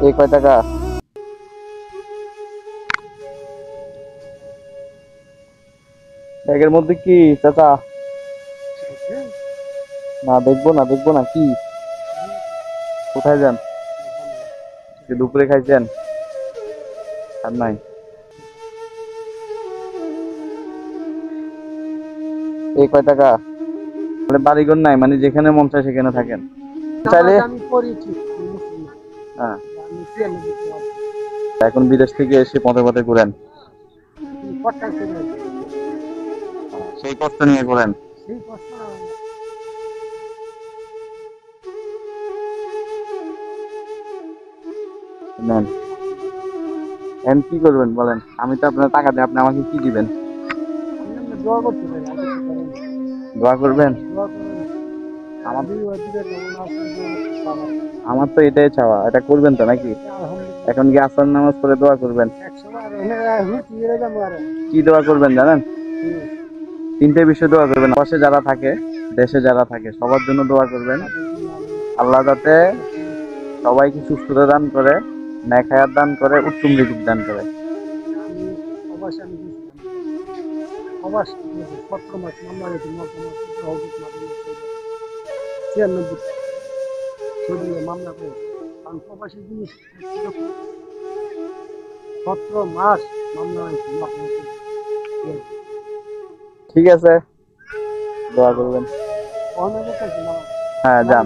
এই কয় টাকা? ব্যাগের মধ্যে কি চাচা? না দেখবো না, দেখবো না কি? কোথায় যান? দুপুরে খাইছেন? আর নাই? এই কয় টাকা? মানে বাড়িঘর নাই, মানে যেখানে মন চায় সেখানে থাকেন চাইলে? হ্যাঁ, এখন বিদেশ থেকে এসে পথে পথে ঘুরেন, সেই কষ্ট নিয়ে ঘুরেন। নেন, এখন কি করবেন বলেন? আমি তো আপনার টাকা দিই, আপনি আমাকে কি দিবেন? দোয়া করবেন? আমার আমার তো এটাই চাওয়া, এটা করবেন তো নাকি? এখন কি আসর নামাজ পড়ে দোয়া করবেন? কি দোয়া করবেন জানেন? তিনটে বিষয় দোয়া করবেন। পাশে যারা থাকে, দেশে যারা থাকে, সবার জন্য দোয়া করবেন। আল্লাহ যাতে সবাইকে সুস্থতা দান করে, নেক হায়াত দান করে, উত্তম রিজিক দান করে। ঠিক আছে, দোয়া করবেন। হ্যাঁ, যান।